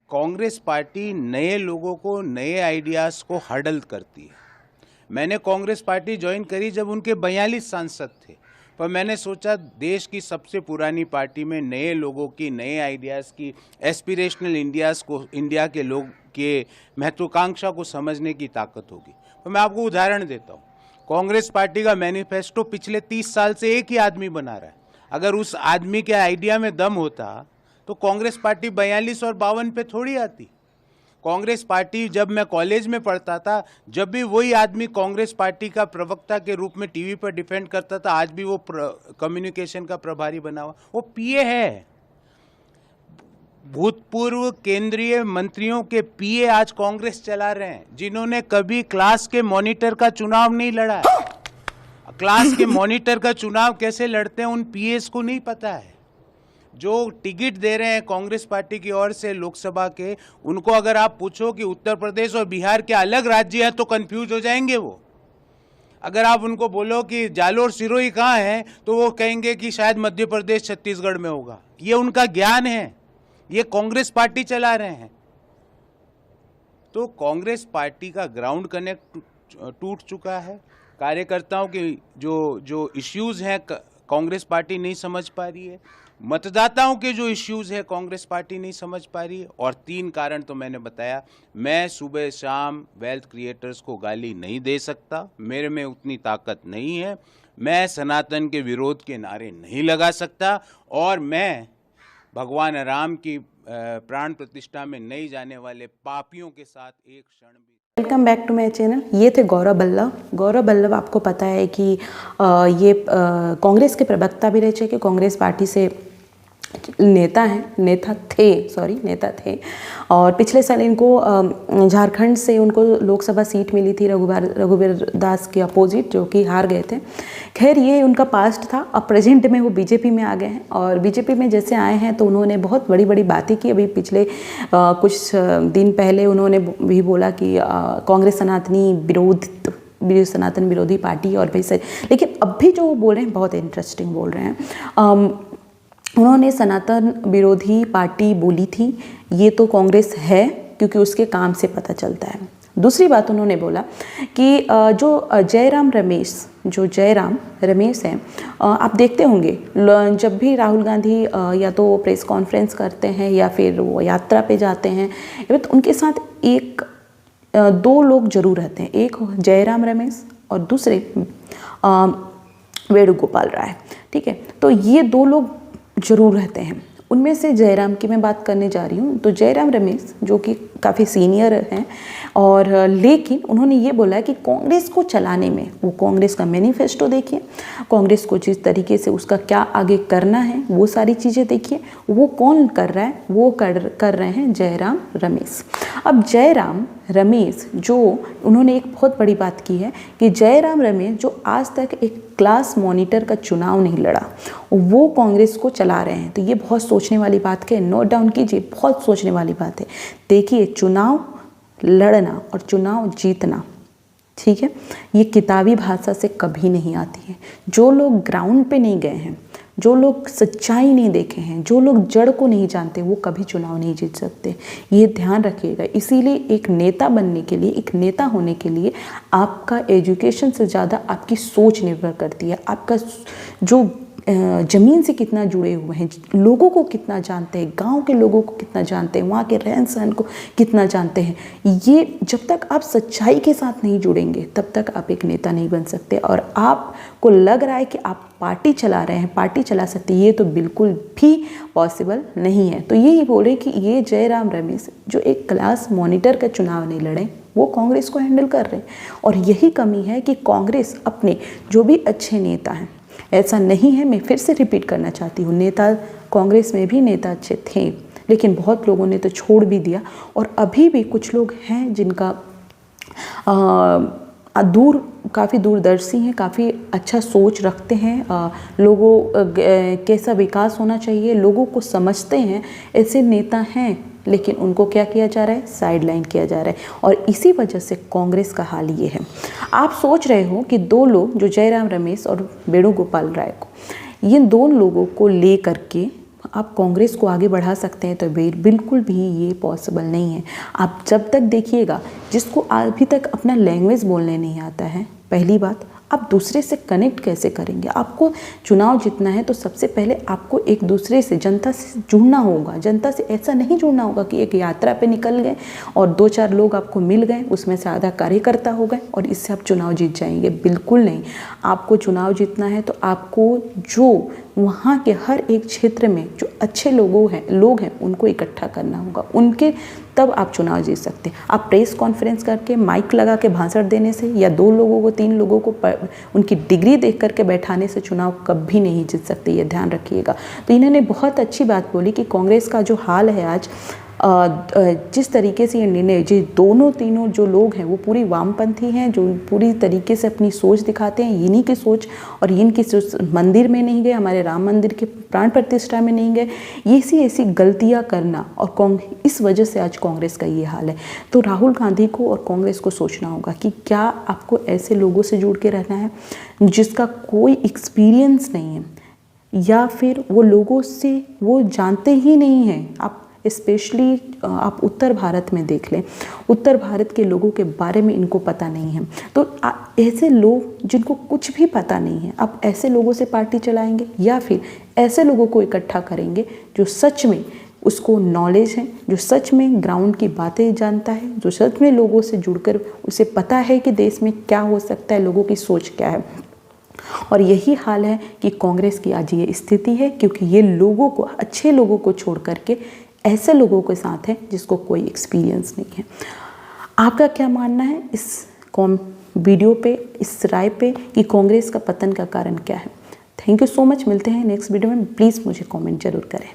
Congress party नए लोगों को, नए आइडियाज़ को हर्डल करती है। मैंने कांग्रेस पार्टी ज्वाइन करी जब उनके 42 सांसद थे, पर मैंने सोचा देश की सबसे पुरानी पार्टी में नए लोगों की, नए आइडियाज़ की, एस्पिरेशनल इंडिया के लोग के महत्वाकांक्षा को समझने की ताकत होगी। तो मैं आपको उदाहरण देता हूँ। कांग्रेस पार्टी का मैनिफेस्टो पिछले 30 साल से एक ही आदमी बना रहा है। अगर उस आदमी के आइडिया में दम होता तो कांग्रेस पार्टी 42 और 52 पे थोड़ी आती। कांग्रेस पार्टी, जब मैं कॉलेज में पढ़ता था, जब भी वही आदमी कांग्रेस पार्टी का प्रवक्ता के रूप में टीवी पर डिफेंड करता था, आज भी वो कम्युनिकेशन का प्रभारी बना हुआ, वो पीए है। भूतपूर्व केंद्रीय मंत्रियों के पीए आज कांग्रेस चला रहे हैं, जिन्होंने कभी क्लास के मॉनिटर का चुनाव नहीं लड़ा है। क्लास के मॉनिटर का चुनाव कैसे लड़ते हैं उन पीएस को नहीं पता है। जो टिकट दे रहे हैं कांग्रेस पार्टी की ओर से लोकसभा के, उनको अगर आप पूछो कि उत्तर प्रदेश और बिहार के अलग राज्य हैं तो कंफ्यूज हो जाएंगे वो। अगर आप उनको बोलो कि जालोर सिरोही कहाँ है तो वो कहेंगे कि शायद मध्य प्रदेश छत्तीसगढ़ में होगा। ये उनका ज्ञान है, ये कांग्रेस पार्टी चला रहे हैं। तो कांग्रेस पार्टी का ग्राउंड कनेक्ट टूट चुका है। कार्यकर्ताओं के जो इश्यूज हैं कांग्रेस पार्टी नहीं समझ पा रही है। मतदाताओं के जो इश्यूज है कांग्रेस पार्टी नहीं समझ पा रही है। और 3 कारण तो मैंने बताया। मैं सुबह शाम वेल्थ क्रिएटर्स को गाली नहीं दे सकता, मेरे में उतनी ताकत नहीं है। मैं सनातन के विरोध के नारे नहीं लगा सकता, और मैं भगवान राम की प्राण प्रतिष्ठा में नहीं जाने वाले पापियों के साथ एक क्षण भी। Welcome back to my channel. ये थे गौरव बल्लभ। गौरव बल्लभ आपको पता है कि ये कांग्रेस के प्रवक्ता भी रह चुके, कांग्रेस पार्टी से नेता थे। और पिछले साल इनको झारखंड से उनको लोकसभा सीट मिली थी रघुवीर दास के अपोजिट, जो कि हार गए थे। खैर, ये उनका पास्ट था। अब प्रेजेंट में वो बीजेपी में आ गए हैं, और बीजेपी में जैसे आए हैं तो उन्होंने बहुत बड़ी बड़ी बातें की। अभी पिछले कुछ दिन पहले उन्होंने भी बोला कि कांग्रेस सनातन विरोधी पार्टी और वैसे, लेकिन अब भी जो वो बोल रहे हैं बहुत इंटरेस्टिंग बोल रहे हैं। उन्होंने सनातन विरोधी पार्टी बोली थी, ये तो कांग्रेस है क्योंकि उसके काम से पता चलता है। दूसरी बात उन्होंने बोला कि जो जयराम रमेश हैं, आप देखते होंगे जब भी राहुल गांधी या तो प्रेस कॉन्फ्रेंस करते हैं या फिर वो यात्रा पे जाते हैं, तो उनके साथ 2 लोग जरूर रहते हैं। एक जयराम रमेश और दूसरे वेणुगोपाल राय। ठीक है, तो ये 2 लोग जरूर रहते हैं। उनमें से जयराम की मैं बात करने जा रही हूँ। तो जयराम रमेश जो कि काफ़ी सीनियर हैं, और लेकिन उन्होंने ये बोला कि कांग्रेस को चलाने में, वो कांग्रेस का मैनिफेस्टो देखिए, कांग्रेस को जिस तरीके से उसका क्या आगे करना है वो सारी चीज़ें देखिए। वो कौन कर रहा है? वो कर रहे हैं जयराम रमेश। अब जयराम रमेश जो, उन्होंने एक बहुत बड़ी बात की है कि जयराम रमेश जो आज तक एक क्लास मॉनिटर का चुनाव नहीं लड़ा, वो कांग्रेस को चला रहे हैं। तो ये बहुत सोचने वाली बात है, नोट डाउन कीजिए, बहुत सोचने वाली बात है। देखिए, चुनाव लड़ना और चुनाव जीतना, ठीक है, ये किताबी भाषा से कभी नहीं आती है। जो लोग ग्राउंड पे नहीं गए हैं, जो लोग सच्चाई नहीं देखे हैं, जो लोग जड़ को नहीं जानते, वो कभी चुनाव नहीं जीत सकते। ये ध्यान रखिएगा। इसीलिए एक नेता बनने के लिए, एक नेता होने के लिए आपका एजुकेशन से ज़्यादा आपकी सोच निर्भर करती है। आपका जो ज़मीन से कितना जुड़े हुए हैं, लोगों को कितना जानते हैं, गांव के लोगों को कितना जानते हैं, वहाँ के रहन सहन को कितना जानते हैं, ये जब तक आप सच्चाई के साथ नहीं जुड़ेंगे तब तक आप एक नेता नहीं बन सकते। और आपको लग रहा है कि आप पार्टी चला रहे हैं, पार्टी चला सकते, ये तो बिल्कुल भी पॉसिबल नहीं है। तो यही बोले कि ये जयराम रमेश जो एक क्लास मॉनिटर का चुनाव नहीं लड़े, वो कांग्रेस को हैंडल कर रहे हैं। और यही कमी है कि कांग्रेस अपने जो भी अच्छे नेता हैं, ऐसा नहीं है, मैं फिर से रिपीट करना चाहती हूँ, नेता कांग्रेस में भी नेता अच्छे थे, लेकिन बहुत लोगों ने तो छोड़ भी दिया। और अभी भी कुछ लोग हैं जिनका काफ़ी दूरदर्शी हैं, काफ़ी अच्छा सोच रखते हैं, लोगों कैसा विकास होना चाहिए लोगों को समझते हैं, ऐसे नेता हैं। लेकिन उनको क्या किया जा रहा है? साइडलाइन किया जा रहा है। और इसी वजह से कांग्रेस का हाल ये है। आप सोच रहे हो कि 2 लोग, जो जयराम रमेश और वेणुगोपाल राय को, ये 2 लोगों को ले करके आप कांग्रेस को आगे बढ़ा सकते हैं तो बिल्कुल भी ये पॉसिबल नहीं है। आप जब तक देखिएगा, जिसको अभी तक अपना लैंग्वेज बोलने नहीं आता है, पहली बात आप दूसरे से कनेक्ट कैसे करेंगे? आपको चुनाव जीतना है तो सबसे पहले आपको एक दूसरे से, जनता से जुड़ना होगा। जनता से ऐसा नहीं जुड़ना होगा कि एक यात्रा पे निकल गए और 2-4 लोग आपको मिल गए, उसमें से आधा कार्यकर्ता हो गए और इससे आप चुनाव जीत जाएंगे। बिल्कुल नहीं। आपको चुनाव जीतना है तो आपको जो वहाँ के हर एक क्षेत्र में जो अच्छे लोग हैं उनको इकट्ठा करना होगा, उनके तब आप चुनाव जीत सकते हैं। आप प्रेस कॉन्फ्रेंस करके माइक लगा के भाषण देने से या 2 लोगों को 3 लोगों को उनकी डिग्री देख करके बैठाने से चुनाव कभी नहीं जीत सकते, ये ध्यान रखिएगा। तो इन्होंने बहुत अच्छी बात बोली कि कांग्रेस का जो हाल है आज, जिस तरीके से ये निर्णय, जो तीनों जो लोग हैं वो पूरी वामपंथी हैं, जो पूरी तरीके से अपनी सोच दिखाते हैं, इन्हीं की सोच और इनकी सोच, मंदिर में नहीं गए, हमारे राम मंदिर के प्राण प्रतिष्ठा में नहीं गए, ऐसी गलतियां करना, और इस वजह से आज कांग्रेस का ये हाल है। तो राहुल गांधी को और कांग्रेस को सोचना होगा कि क्या आपको ऐसे लोगों से जुड़ के रहना है जिसका कोई एक्सपीरियंस नहीं है, या फिर वो लोगों से वो जानते ही नहीं हैं। आप स्पेशली आप उत्तर भारत में देख लें, उत्तर भारत के लोगों के बारे में इनको पता नहीं है। तो ऐसे लोग जिनको कुछ भी पता नहीं है, आप ऐसे लोगों से पार्टी चलाएंगे या फिर ऐसे लोगों को इकट्ठा करेंगे जो सच में उसको नॉलेज है, जो सच में ग्राउंड की बातें जानता है, जो सच में लोगों से जुड़कर उसे पता है कि देश में क्या हो सकता है, लोगों की सोच क्या है। और यही हाल है कि कांग्रेस की आज ये स्थिति है, क्योंकि ये लोगों को, अच्छे लोगों को छोड़ करके ऐसे लोगों के साथ है जिसको कोई एक्सपीरियंस नहीं है। आपका क्या मानना है इस वीडियो पे, इस राय पे कि कांग्रेस का पतन का कारण क्या है? Thank you so much. मिलते हैं नेक्स्ट वीडियो में। प्लीज़ मुझे कमेंट जरूर करें।